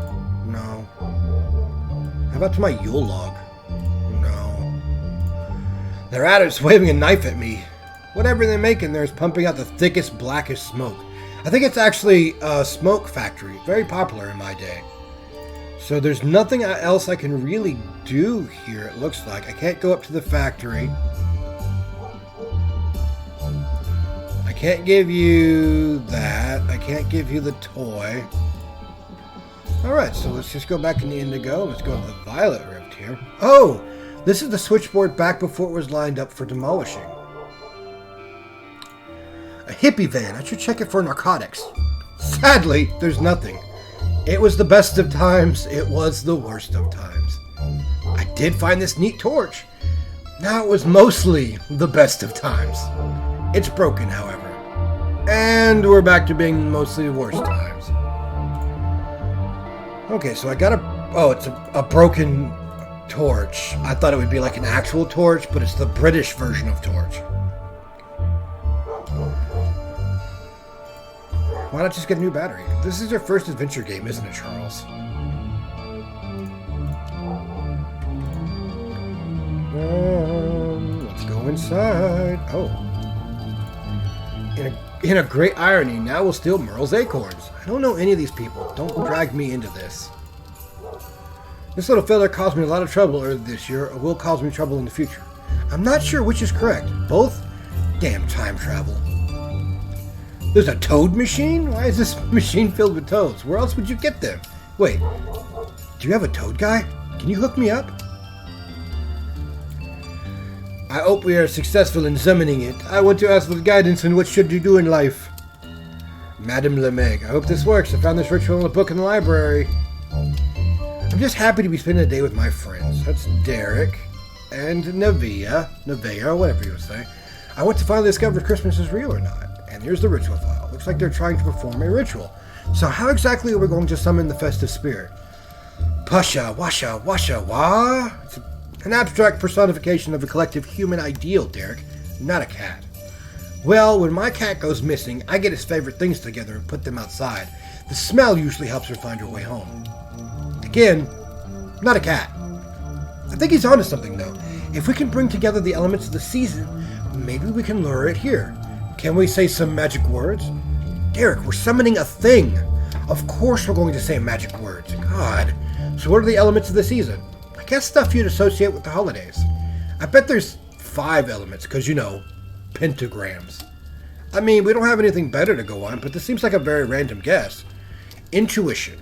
Speaker 1: No. How about to my Yule log? No. They're at it, waving a knife at me. Whatever they're making there is pumping out the thickest, blackest smoke. I think it's actually a smoke factory. Very popular in my day. So there's nothing else I can really do here, it looks like. I can't go up to the factory. I can't give you that. I can't give you the toy. Alright, so let's just go back in the indigo. Let's go to the violet rift here. Oh! This is the switchboard back before it was lined up for demolishing. A hippie van. I should check it for narcotics. Sadly, there's nothing. It was the best of times. It was the worst of times. I did find this neat torch. Now it was mostly the best of times. It's broken, however. And we're back to being mostly the worst times. Okay, so I got a... Oh, it's a broken torch. I thought it would be like an actual torch, but it's the British version of torch. Why not just get a new battery? This is your first adventure game, isn't it, Charles? Let's go inside. Oh. In a great irony, now we'll steal Merle's acorns. I don't know any of these people. Don't drag me into this. This little fella caused me a lot of trouble earlier this year, or will cause me trouble in the future. I'm not sure which is correct. Both? Damn time travel. There's a toad machine? Why is this machine filled with toads? Where else would you get them? Wait, do you have a toad guy? Can you hook me up? I hope we are successful in summoning it. I want to ask for guidance on what should you do in life. Madame Lemeg, I hope this works. I found this ritual in a book in the library. I'm just happy to be spending a day with my friends. That's Derek and Nevea, or whatever you would say. I want to finally discover if Christmas is real or not. And here's the ritual file. Looks like they're trying to perform a ritual. So how exactly are we going to summon the festive spirit? Pasha, washa, washa, wa? It's an abstract personification of a collective human ideal, Derek, not a cat. Well, when my cat goes missing, I get his favorite things together and put them outside. The smell usually helps her find her way home. Again, not a cat. I think he's onto something, though. If we can bring together the elements of the season, maybe we can lure it here. Can we say some magic words? Derek, we're summoning a thing. Of course we're going to say magic words. God. So what are the elements of the season? I guess stuff you'd associate with the holidays. I bet there's 5 elements, because, you know, pentagrams. I mean, we don't have anything better to go on, but this seems like a very random guess. Intuition.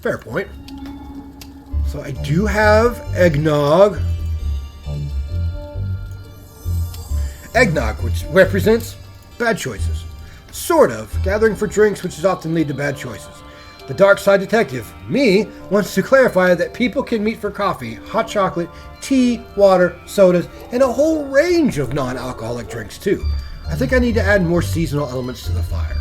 Speaker 1: Fair point. So I do have eggnog. Eggnog, which represents bad choices. Sort of. Gathering for drinks, which is often lead to bad choices. The Darkside detective, me, wants to clarify that people can meet for coffee, hot chocolate, tea, water, sodas, and a whole range of non-alcoholic drinks too. I think I need to add more seasonal elements to the fire.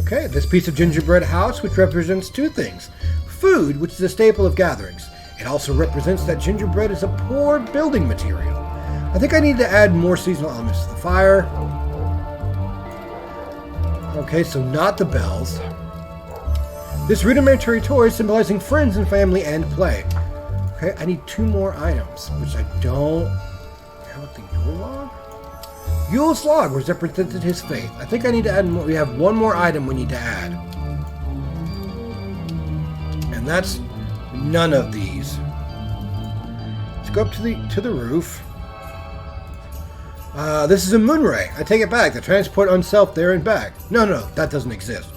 Speaker 1: Okay, this piece of gingerbread house, which represents two things. Food, which is a staple of gatherings. It also represents that gingerbread is a poor building material. I think I need to add more seasonal elements to the fire. Okay, so not the bells. This rudimentary toy symbolizing friends and family and play. Okay, I need 2 more items, which I don't have with the Yule log. Yule's log represented his faith. I think I need to add more. We have 1 more item we need to add. And that's none of these. Let's go up to the roof. This is a moonray. I take it back. The transport unself there and back. No, that doesn't exist.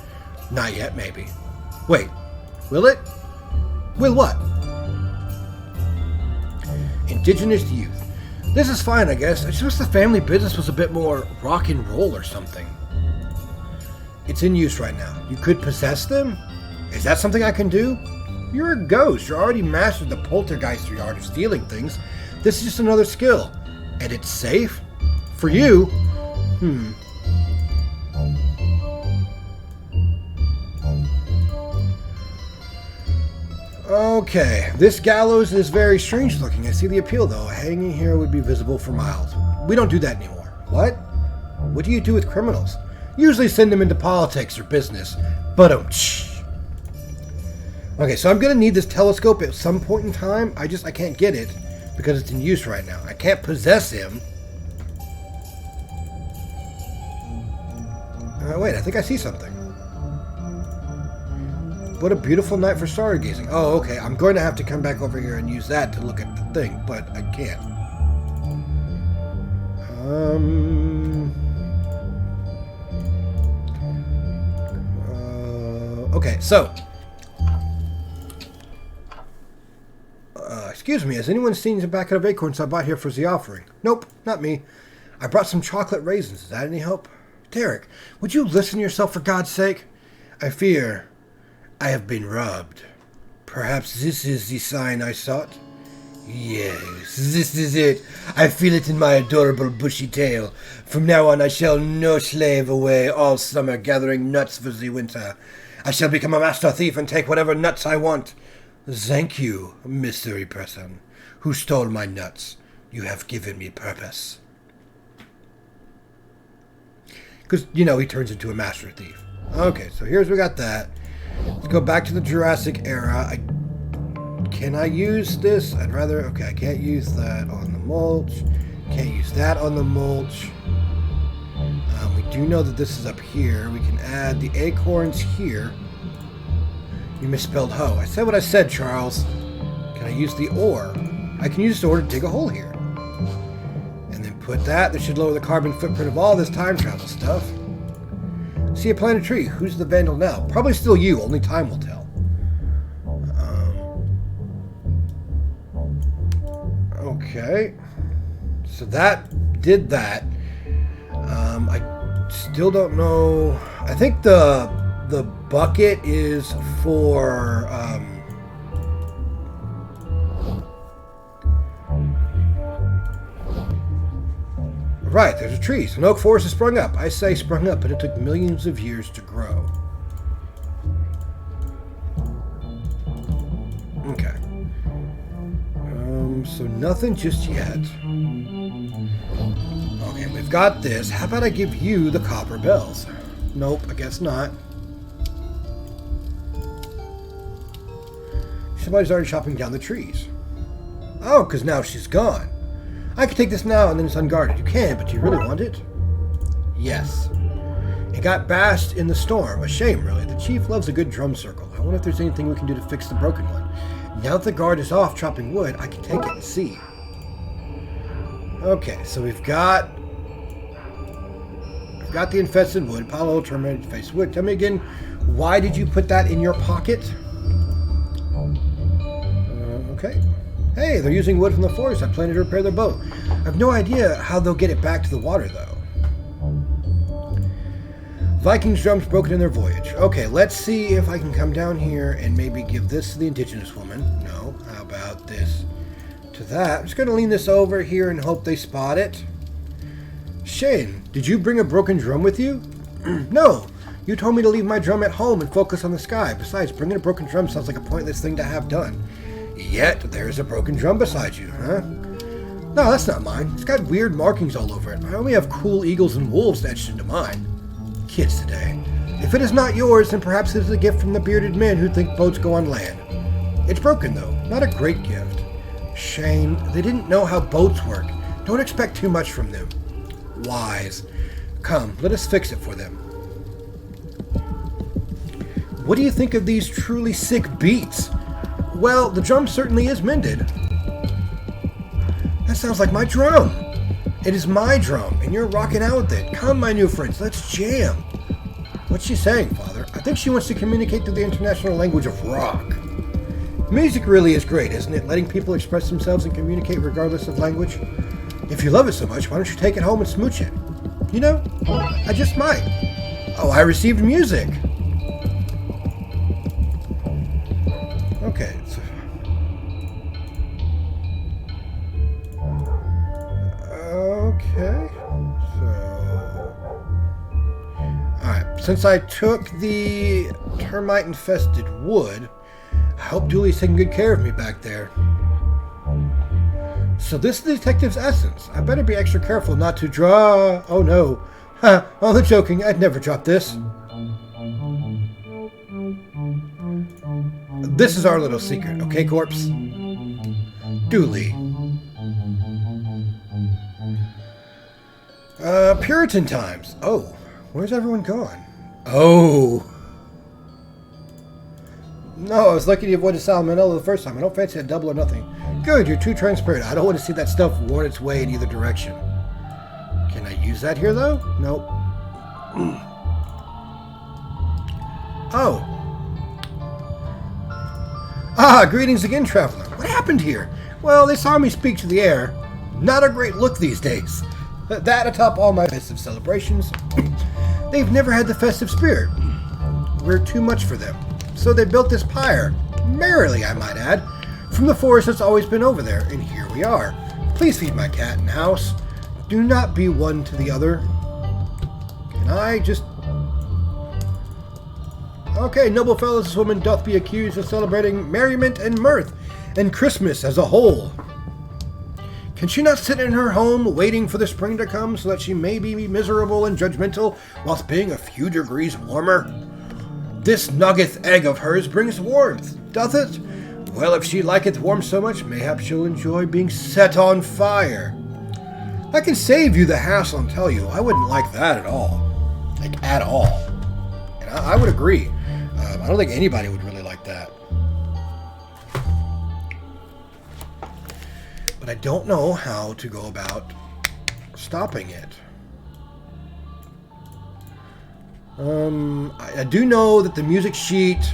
Speaker 1: Not yet, maybe. Wait, will it? Will what? Indigenous youth. This is fine, I guess. I just wish the family business was a bit more rock and roll or something. It's in use right now. You could possess them? Is that something I can do? You're a ghost. You're already mastered the poltergeist art of stealing things. This is just another skill. And it's safe? For you? Okay, this gallows is very strange looking. I see the appeal though. Hanging here would be visible for miles. We don't do that anymore. What? What do you do with criminals? Usually send them into politics or business. But okay, so I'm gonna need this telescope at some point in time. I can't get it because it's in use right now. I can't possess him. Wait, I think I see something. What a beautiful night for stargazing. Oh, okay. I'm going to have to come back over here and use that to look at the thing, but I can't. Okay, so. Excuse me, has anyone seen the packet of acorns I bought here for the offering? Nope, not me. I brought some chocolate raisins. Is that any help? Derek, would you listen to yourself for God's sake? I fear I have been robbed. Perhaps this is the sign I sought? Yes, this is it. I feel it in my adorable bushy tail. From now on I shall no slave away all summer gathering nuts for the winter. I shall become a master thief and take whatever nuts I want. Thank you, mystery person, who stole my nuts. You have given me purpose. Because, he turns into a master thief. Okay, so we got that. Let's go back to the Jurassic era. Can I use this? I'd rather... Okay, I can't use that on the mulch. Can't use that on the mulch. We do know that this is up here. We can add the acorns here. You misspelled hoe. I said what I said, Charles. Can I use the ore? I can use the ore to dig a hole here. And then put that. This should lower the carbon footprint of all this time travel stuff. See, I planted a tree. Who's the vandal now? Probably still you. Only time will tell. Okay. So that did that. I still don't know. I think the bucket is for right, there's a tree. So an oak forest has sprung up. I say sprung up, but it took millions of years to grow. Okay. So nothing just yet. Okay, we've got this. How about I give you the copper bells? Nope, I guess not. Somebody's already chopping down the trees. Oh, because now she's gone. I could take this now and then it's unguarded. You can, but do you really want it? Yes. It got bashed in the storm. A shame, really. The chief loves a good drum circle. I wonder if there's anything we can do to fix the broken one. Now that the guard is off chopping wood, I can take it and see. Okay, so we've got the infested wood. Palo, terminated face wood. Tell me again, why did you put that in your pocket? Okay. Hey, Hey, they're using wood from the forest I planted to repair their boat. I have no idea how they'll get it back to the water, though. Vikings' drums broken in their voyage. Okay, let's see if I can come down here and maybe give this to the indigenous woman. No, how about this to that? I'm just going to lean this over here and hope they spot it. Shane, did you bring a broken drum with you? No, you told me to leave my drum at home and focus on the sky. Besides, bringing a broken drum sounds like a pointless thing to have done. Yet, there's a broken drum beside you, huh? No, that's not mine. It's got weird markings all over it. I only have cool eagles and wolves etched into mine. Kids today. If it is not yours, then perhaps it is a gift from the bearded men who think boats go on land. It's broken, though. Not a great gift. Shane, they didn't know how boats work. Don't expect too much from them. Wise. Come, let us fix it for them. What do you think of these truly sick beats? Well, the drum certainly is mended. That sounds like my drum. It is my drum, and you're rocking out with it. Come, my new friends, let's jam. What's she saying, Father? I think she wants to communicate through the international language of rock. Music really is great, isn't it? Letting people express themselves and communicate regardless of language. If you love it so much, why don't you take it home and smooch it? You know, I just might. Oh, I received music. Okay. Okay. Alright, since I took the termite-infested wood, I hope Julie's taking good care of me back there. So this is the detective's essence. I better be extra careful not to draw... Oh no. Ha! Only joking, I'd never drop this. This is our little secret, okay, corpse? Dooley. Puritan times. Oh, where's everyone gone? Oh. No, I was lucky to avoid the salmonella the first time. I don't fancy a double or nothing. Good, you're too transparent. I don't want to see that stuff worn its way in either direction. Can I use that here, though? Nope. Oh. Ah, greetings again, traveler. What happened here? Well, they saw me speak to the air. Not a great look these days. That atop all my festive celebrations. They've never had the festive spirit. We're too much for them. So they built this pyre. Merrily, I might add. From the forest that's always been over there. And here we are. Please feed my cat and house. Do not be one to the other. Can I just... Okay, noble fellows, this woman doth be accused of celebrating merriment and mirth, and Christmas as a whole. Can she not sit in her home, waiting for the spring to come, so that she may be miserable and judgmental, whilst being a few degrees warmer? This nuggeth egg of hers brings warmth, doth it? Well, if she liketh warmth so much, mayhap she'll enjoy being set on fire. I can save you the hassle and tell you, I wouldn't like that at all. Like, at all. And I would agree. I don't think anybody would really like that. But I don't know how to go about stopping it. I do know that the music sheet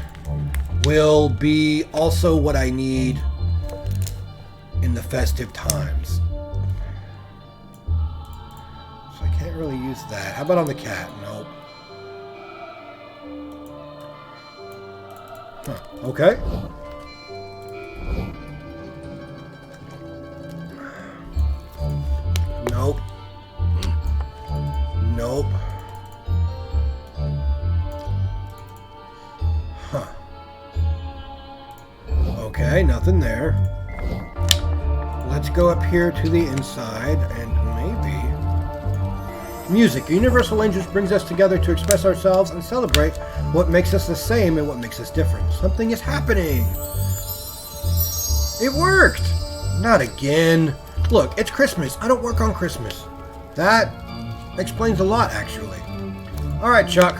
Speaker 1: will be also what I need in the festive times. So I can't really use that. How about on the cat? Nope. Huh. Okay. Nope. Nope. Huh. Okay, nothing there. Let's go up here to the inside and maybe... Music. Universal language brings us together to express ourselves and celebrate what makes us the same and what makes us different. Something is happening. It worked. Not again. Look, it's Christmas. I don't work on Christmas. That explains a lot, actually. Alright, Chuck.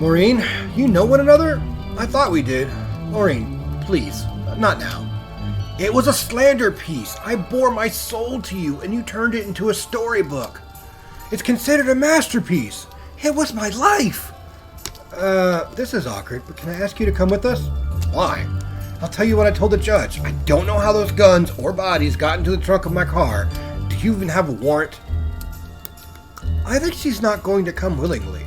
Speaker 1: Maureen, you know one another? I thought we did. Maureen, please. Not now. It was a slander piece. I bore my soul to you, and you turned it into a storybook. It's considered a masterpiece. It was my life. This is awkward, but can I ask you to come with us? Why? I'll tell you what I told the judge. I don't know how those guns or bodies got into the trunk of my car. Do you even have a warrant? I think she's not going to come willingly.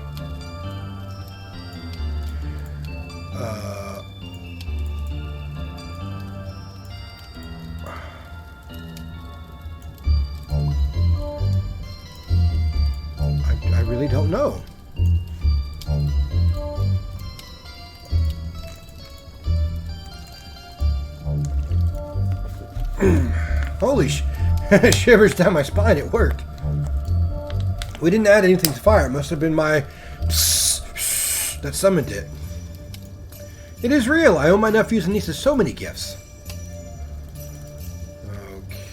Speaker 1: I really don't know. Holy shivers down my spine. It worked. We didn't add anything to fire. It must have been my that summoned it. It is real. I owe my nephews and nieces so many gifts.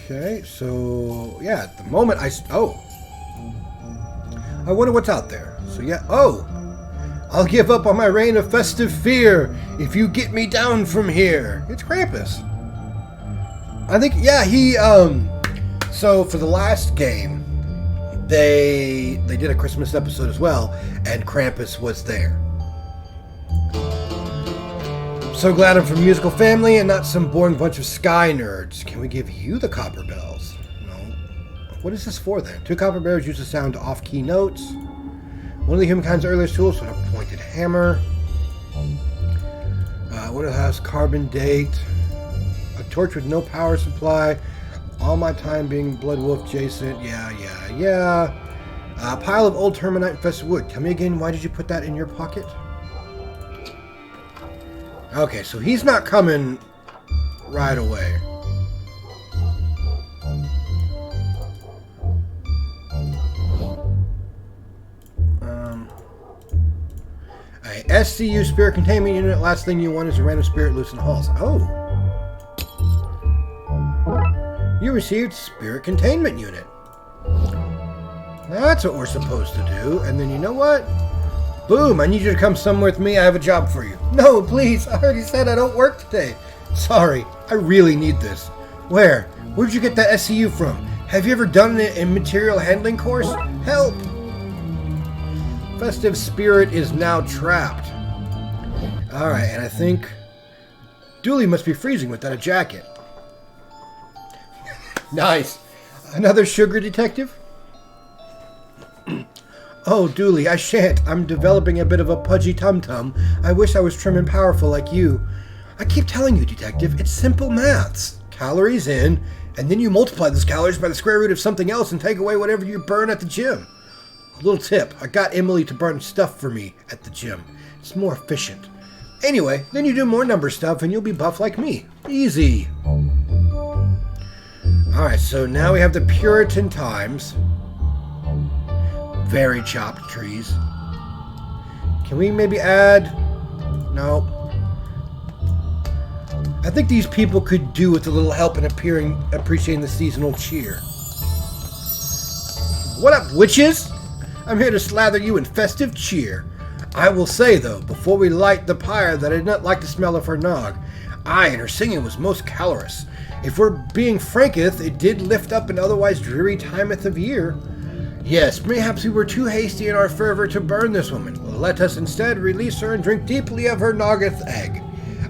Speaker 1: Okay, so yeah, at the moment I wonder what's out there. So yeah, I'll give up on my reign of festive fear if you get me down from here. It's Krampus. I think, yeah, he, so for the last game, they did a Christmas episode as well, and Krampus was there. So glad I'm from a musical family and not some boring bunch of sky nerds. Can we give you the copper bells? No. What is this for then? 2 copper bells use the sound to off-key notes. One of the humankind's earliest tools was a pointed hammer. What has carbon date? A torch with no power supply. All my time being Blood Wolf Jason. Yeah. A pile of old termite infested wood. Tell me again, why did you put that in your pocket? Okay, so he's not coming right away. A SCU spirit containment unit. Last thing you want is a random spirit loose in the halls. Oh. You received spirit containment unit. That's what we're supposed to do. And then you know what? Boom, I need you to come somewhere with me. I have a job for you. No, please. I already said I don't work today. Sorry. I really need this. Where? Where'd you get that SCU from? Have you ever done a material handling course? Help! Festive spirit is now trapped. Alright, and I think Dooley must be freezing without a jacket. Nice. Another sugar detective? Oh, Dooley, I shan't. I'm developing a bit of a pudgy tum-tum. I wish I was trim and powerful like you. I keep telling you, detective, it's simple maths. Calories in, and then you multiply those calories by the square root of something else and take away whatever you burn at the gym. A little tip, I got Emily to burn stuff for me at the gym. It's more efficient. Anyway, then you do more number stuff and you'll be buff like me. Easy. Alright, so now we have the Puritan times. Very chopped trees. Can we maybe add... No. I think these people could do with a little help in appreciating the seasonal cheer. What up, witches? I'm here to slather you in festive cheer. I will say, though, before we light the pyre, that I did not like the smell of her nog. Aye, and her singing was most calorous. If we're being franketh, it did lift up an otherwise dreary timeth of year. Yes, perhaps we were too hasty in our fervor to burn this woman. Let us instead release her and drink deeply of her noggeth egg.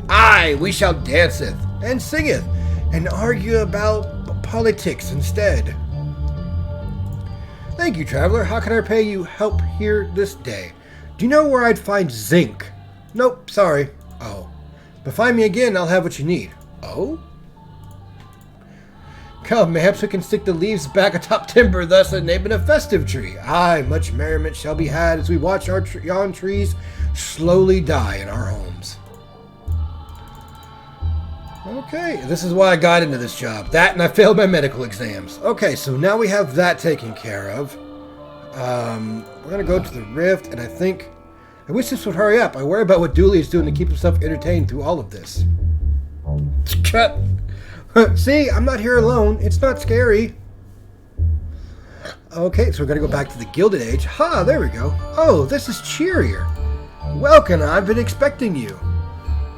Speaker 1: Aye, we shall danceth, and singeth, and argue about politics instead. Thank you, traveler. How can I pay you help here this day? Do you know where I'd find zinc? Nope, sorry. Oh. But find me again, I'll have what you need. Oh? Come, mayhaps we can stick the leaves back atop timber, thus enabling a festive tree. Aye, much merriment shall be had as we watch our yon trees slowly die in our homes. Okay, this is why I got into this job. That and I failed my medical exams. Okay, so now we have that taken care of. We're going to go to the rift, and I wish this would hurry up. I worry about what Dooley is doing to keep himself entertained through all of this. Cut. See, I'm not here alone. It's not scary. Okay, so we're going to go back to the Gilded Age. Ha, there we go. Oh, this is cheerier. Welcome, I've been expecting you.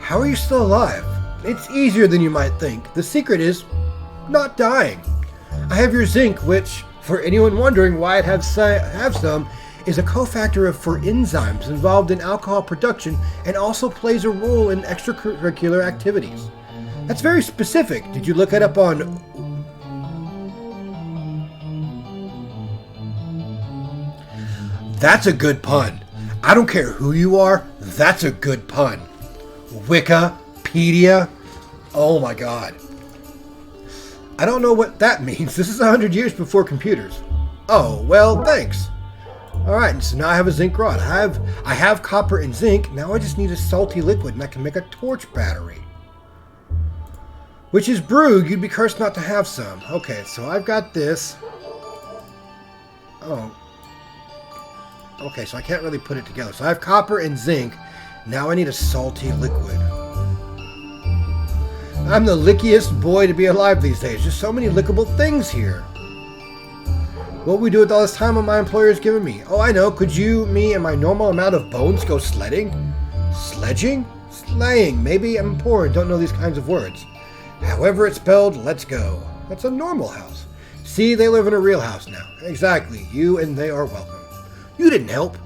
Speaker 1: How are you still alive? It's easier than you might think. The secret is not dying. I have your zinc, which, for anyone wondering why I'd have some, is a cofactor for enzymes involved in alcohol production and also plays a role in extracurricular activities. That's very specific. Did you look it up on... That's a good pun. I don't care who you are, that's a good pun. Wikipedia? Oh my god. I don't know what that means. This is 100 years before computers. Oh, well, thanks. Alright, so now I have a zinc rod. I have copper and zinc. Now I just need a salty liquid and I can make a torch battery. Which is brewed. You'd be cursed not to have some. Okay, so I've got this. Oh. Okay, so I can't really put it together. So I have copper and zinc. Now I need a salty liquid. I'm the lickiest boy to be alive these days. There's so many lickable things here. What will we do with all this time my employer is giving me? Oh, I know. Could you, me, and my normal amount of bones go sledding? Sledging? Slaying. Maybe I'm poor and don't know these kinds of words. However it's spelled, let's go. That's a normal house. See, they live in a real house now. Exactly. You and they are welcome. You didn't help.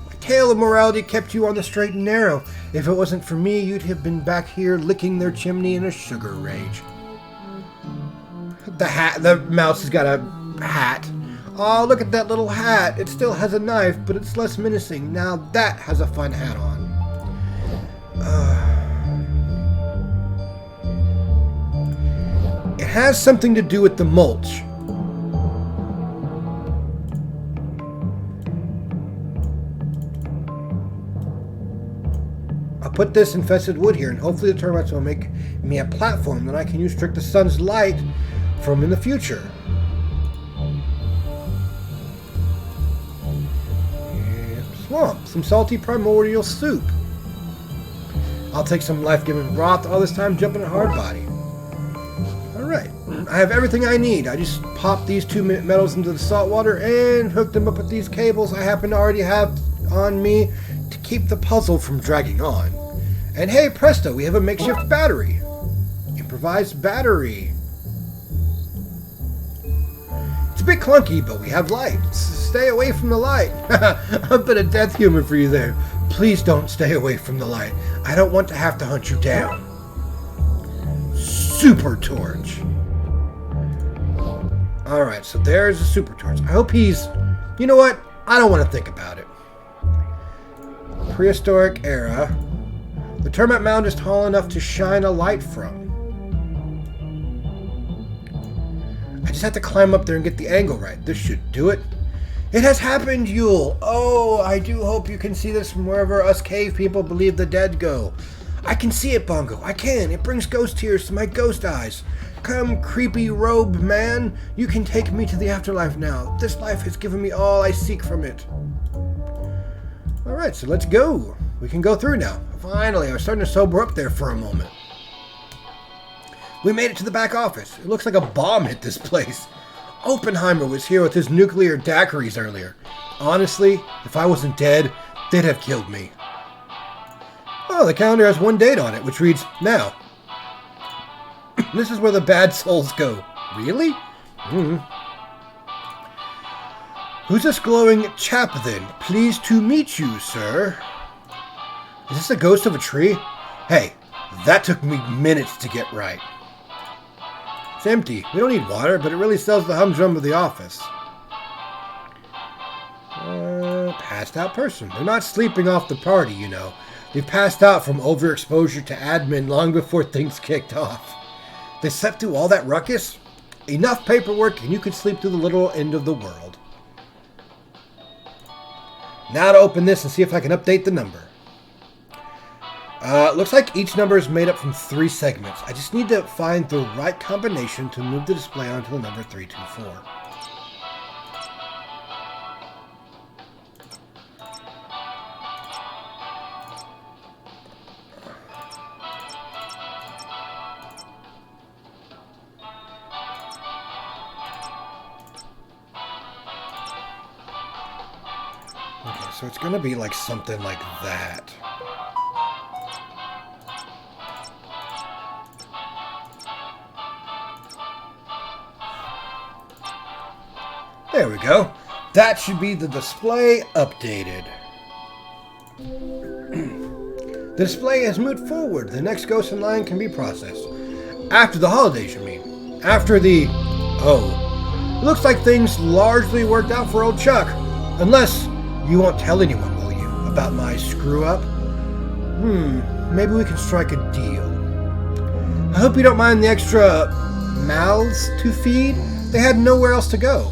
Speaker 1: My tale of morality kept you on the straight and narrow. If it wasn't for me, you'd have been back here licking their chimney in a sugar rage. The mouse has got a hat. Oh, look at that little hat. It still has a knife, but it's less menacing. Now that has a fun hat on. It has something to do with the mulch. I'll put this infested wood here, and hopefully the termites will make me a platform that I can use to trick the sun's light from in the future. Swamp, some salty primordial soup. I'll take some life-giving broth, all this time jumping a hard body. Alright, I have everything I need. I just popped these two metals into the salt water and hooked them up with these cables I happen to already have on me to keep the puzzle from dragging on. And hey, presto, we have a makeshift battery. Improvised battery. It's a bit clunky, but we have light. Stay away from the light. A bit of death humor for you there. Please don't stay away from the light. I don't want to have to hunt you down. Super torch. Alright, so there's a super torch. I hope he's... You know what? I don't want to think about it. Prehistoric era. The termite mound is tall enough to shine a light from. I just have to climb up there and get the angle right. This should do it. It has happened, Yule. Oh, I do hope you can see this from wherever us cave people believe the dead go. I can see it, Bongo. I can. It brings ghost tears to my ghost eyes. Come, creepy robe man. You can take me to the afterlife now. This life has given me all I seek from it. Alright, so let's go. We can go through now. Finally, I was starting to sober up there for a moment. We made it to the back office. It looks like a bomb hit this place. Oppenheimer was here with his nuclear daiquiris earlier. Honestly, if I wasn't dead, they'd have killed me. Oh, the calendar has one date on it, which reads, now. This is where the bad souls go. Really? Who's this glowing chap then? Pleased to meet you, sir. Is this the ghost of a tree? Hey, that took me minutes to get right. It's empty. We don't need water, but it really sells the humdrum of the office. Passed out person. They're not sleeping off the party, you know. They've passed out from overexposure to admin long before things kicked off. They slept through all that ruckus? Enough paperwork and you could sleep through the little end of the world. Now to open this and see if I can update the number. Looks like each number is made up from 3 segments. I just need to find the right combination to move the display onto the number 324. Okay, so it's going to be like something like that. There we go. That should be the display updated. The display has moved forward. The next ghost in line can be processed. After the holidays, you mean? After the... Oh. It looks like things largely worked out for old Chuck. Unless you won't tell anyone, will you, about my screw-up? Maybe we can strike a deal. I hope you don't mind the extra mouths to feed. They had nowhere else to go.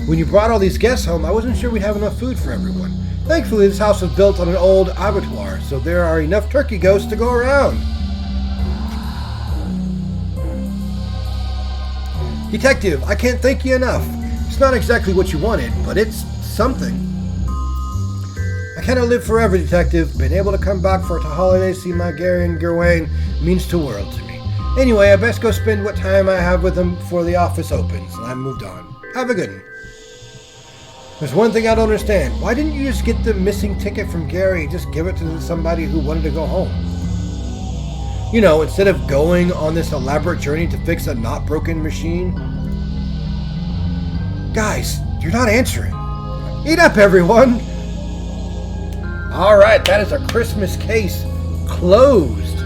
Speaker 1: When you brought all these guests home, I wasn't sure we'd have enough food for everyone. Thankfully, this house was built on an old abattoir, so there are enough turkey ghosts to go around. Detective, I can't thank you enough. It's not exactly what you wanted, but it's something. I cannot live forever, Detective. Being able to come back for the holidays, see my Gary and Gawain means the world to me. Anyway, I best go spend what time I have with them before the office opens, and I moved on. Have a good one. There's one thing I don't understand. Why didn't you just get the missing ticket from Gary and just give it to somebody who wanted to go home? You know, instead of going on this elaborate journey to fix a not broken machine. Guys, you're not answering. Eat up, everyone! Alright, that is our Christmas case closed.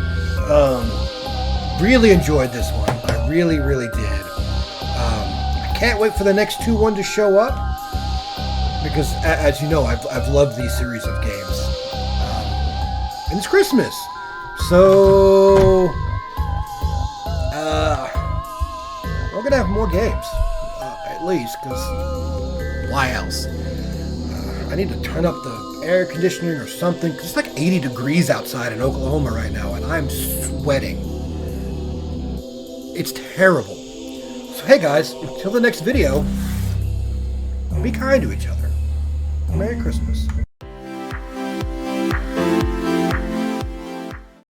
Speaker 1: Really enjoyed this one. I really, really did. I can't wait for the next 2-1 to show up. Because, as you know, I've loved these series of games. And it's Christmas. So, we're going to have more games. At least, because why else? I need to turn up the air conditioning or something. Because it's like 80 degrees outside in Oklahoma right now, and I'm sweating. It's terrible. So, hey guys, until the next video, be kind to each other. Merry Christmas.